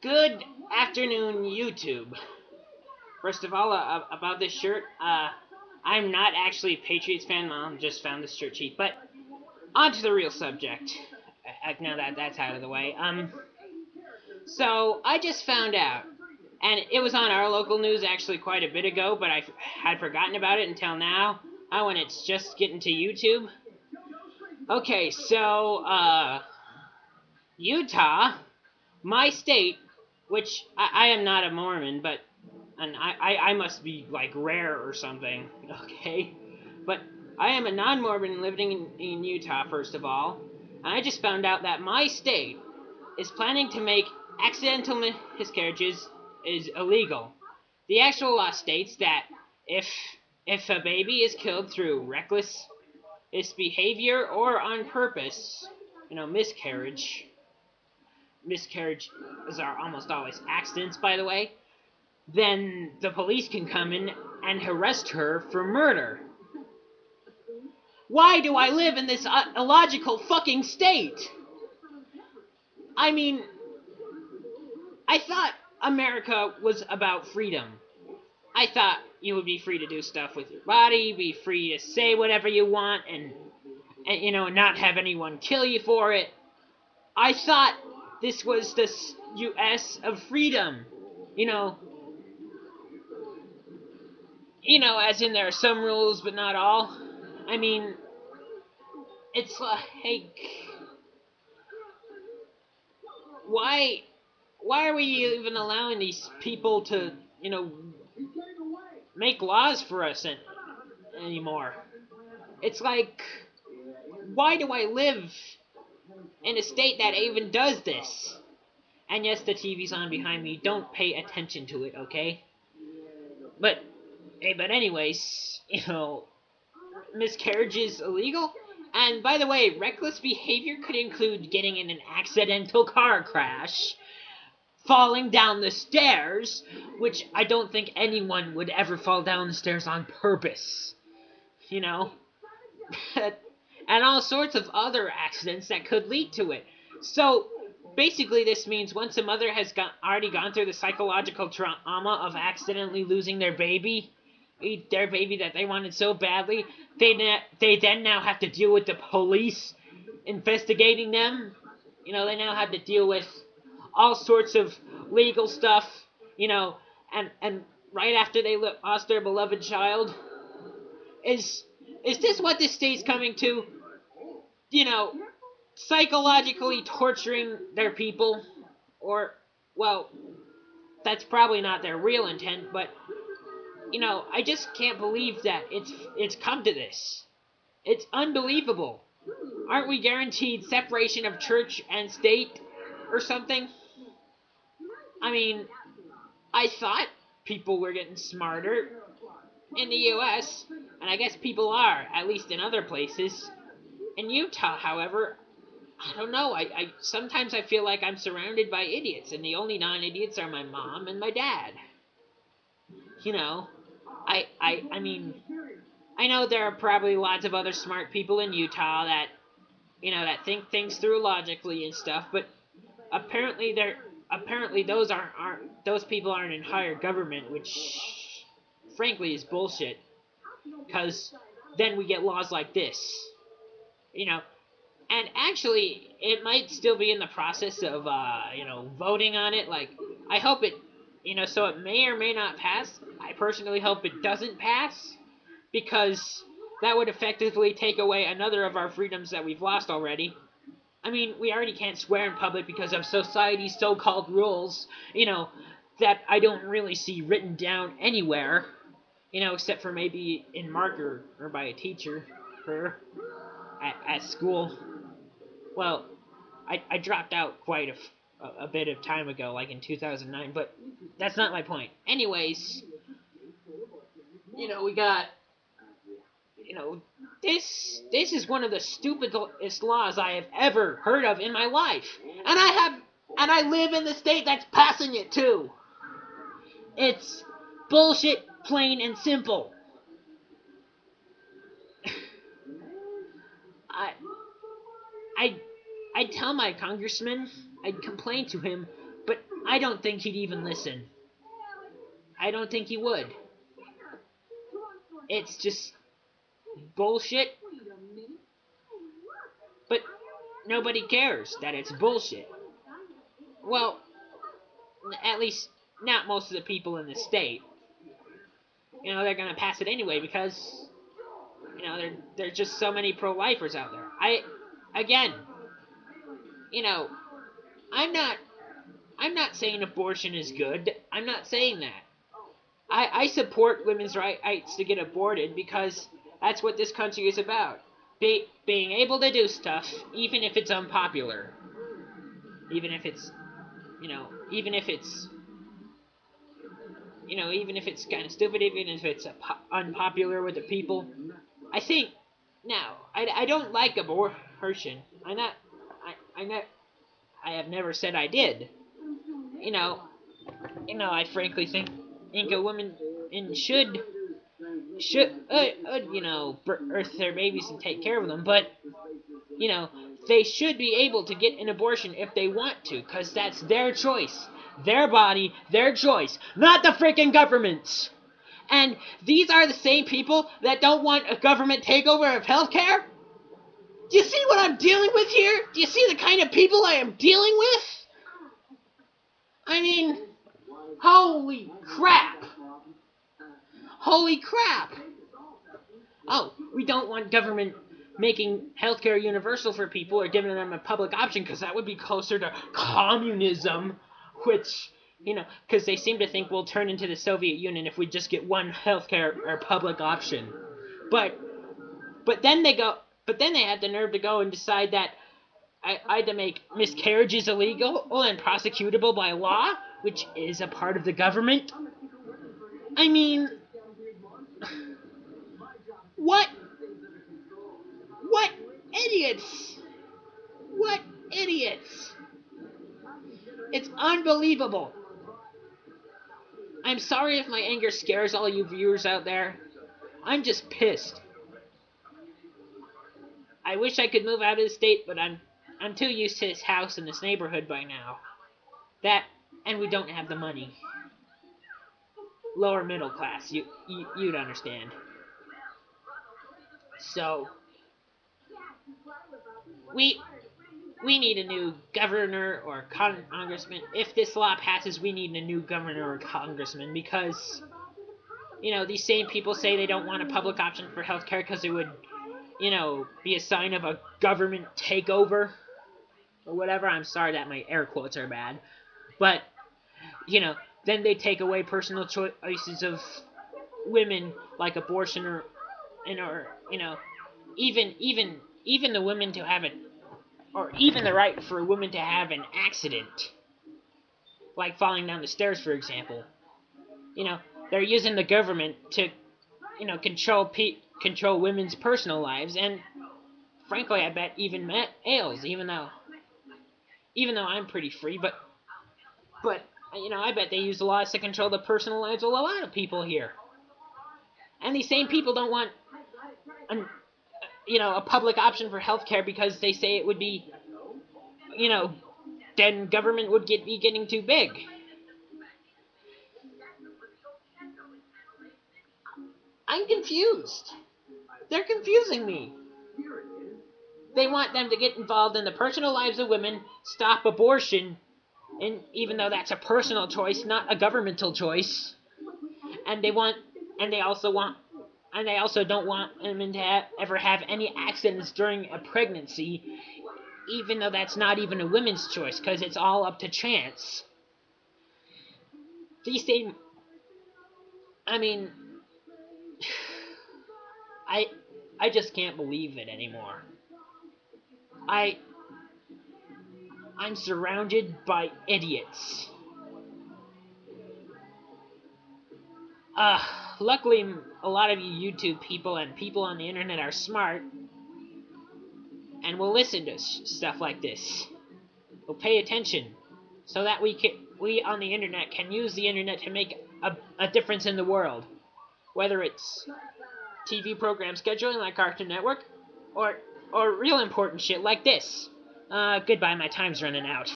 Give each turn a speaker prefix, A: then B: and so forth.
A: Good afternoon, YouTube. First of all, about this shirt, I'm not actually a Patriots fan. Mom just found this shirt cheap. But on to the real subject. Now that that's out of the way. So I just found out, and it was on our local news actually quite a bit ago, but I had forgotten about it until now. When it's just getting to YouTube. Okay, so Utah, my state, which I am not a Mormon, but and I must be like rare or something, okay? But I am a non-Mormon living in Utah, first of all, and I just found out that my state is planning to make accidental miscarriages is illegal. The actual law states that if if a baby is killed through reckless misbehavior or on purpose, miscarriage. Miscarriages are almost always accidents, by the way. Then the police can come in and arrest her for murder. Why do I live in this illogical fucking state? I mean, I thought America was about freedom. I thought you would be free to do stuff with your body, be free to say whatever you want, and not have anyone kill you for it. I thought this was the U.S. of freedom. You know, as in there are some rules, but not all. I mean, it's like, why are we even allowing these people to, make laws for us anymore? It's like, why do I live in a state that even does this? And yes, the TV's on behind me. Don't pay attention to it, okay? But anyways, miscarriage is illegal. And by the way, reckless behavior could include getting in an accidental car crash, falling down the stairs, which I don't think anyone would ever fall down the stairs on purpose, and all sorts of other accidents that could lead to it. So basically this means once a mother has already gone through the psychological trauma of accidentally losing their baby that they wanted so badly, they then now have to deal with the police investigating them. They now have to deal with all sorts of legal stuff, and right after they lost their beloved child. Is this what this state's coming to? Psychologically torturing their people? Or, well, that's probably not their real intent, but I just can't believe that it's come to this. It's unbelievable. Aren't we guaranteed separation of church and state or something? I mean, I thought people were getting smarter in the US, and I guess people are, at least in other places. In Utah, however, I don't know. I sometimes I feel like I'm surrounded by idiots, and the only non-idiots are my mom and my dad. I mean, I know there are probably lots of other smart people in Utah that, that think things through logically and stuff, but apparently those people aren't in higher government, which frankly is bullshit, because then we get laws like this, and actually it might still be in the process of voting on it. Like, I hope it, so it may or may not pass. I personally hope it doesn't pass, because that would effectively take away another of our freedoms that we've lost already. I mean, we already can't swear in public because of society's so-called rules, that I don't really see written down anywhere, except for maybe in marker or by a teacher at school. Well, I dropped out quite a bit of time ago, like in 2009, but that's not my point. Anyways, we got, this is one of the stupidest laws I have ever heard of in my life. And I live in the state that's passing it too. It's bullshit, plain and simple. I I'd tell my congressman, I'd complain to him, But I don't think he'd even listen. I don't think he would. It's just bullshit, but nobody cares that it's bullshit. Well, at least not most of the people in the state. They're gonna pass it anyway because there's just so many pro-lifers out there. Again, you know, I'm not I'm not saying abortion is good. I'm not saying that. I support women's rights to get aborted because that's what this country is about. Being able to do stuff, even if it's unpopular. Even if it's, even if it's, even if it's kind of stupid, even if it's unpopular with the people. I think, now, I don't like abortion. I have never said I did. I frankly think a woman should birth their babies and take care of them, but they should be able to get an abortion if they want to, because that's their choice, their body, their choice, not the freaking government's. And these are the same people that don't want a government takeover of healthcare. Do you see what I'm dealing with here? Do you see the kind of people I am dealing with? I mean, holy crap! Holy crap! Oh, we don't want government making healthcare universal for people or giving them a public option because that would be closer to communism, which, because they seem to think we'll turn into the Soviet Union if we just get one healthcare or public option. But then they had the nerve to go and decide that I had to make miscarriages illegal and prosecutable by law, which is a part of the government. I mean, what idiots! What idiots! It's unbelievable. I'm sorry if my anger scares all you viewers out there. I'm just pissed. I wish I could move out of the state, but I'm too used to this house and this neighborhood by now. And we don't have the money. Lower middle class, you'd understand. So, we need a new governor or congressman. If this law passes, we need a new governor or congressman because, these same people say they don't want a public option for healthcare because it would, be a sign of a government takeover or whatever. I'm sorry that my air quotes are bad. But, then they take away personal choices of women like abortion or even the women to have it, or even the right for a woman to have an accident, like falling down the stairs, for example. They're using the government to, control women's personal lives, and frankly, I bet even males, even though I'm pretty free, but I bet they use the laws to control the personal lives of a lot of people here. And these same people don't want a public option for healthcare because they say it would be, then government would be getting too big. I'm confused. They're confusing me. They want them to get involved in the personal lives of women, stop abortion, and even though that's a personal choice, not a governmental choice. And they also don't want women to ever have any accidents during a pregnancy, even though that's not even a women's choice, because it's all up to chance. These same, I mean, I just can't believe it anymore. I'm surrounded by idiots. Luckily, a lot of you YouTube people and people on the internet are smart and will listen to stuff like this. Will pay attention, so that we on the internet can use the internet to make a difference in the world, whether it's TV program scheduling like Cartoon Network, or real important shit like this. Goodbye, my time's running out.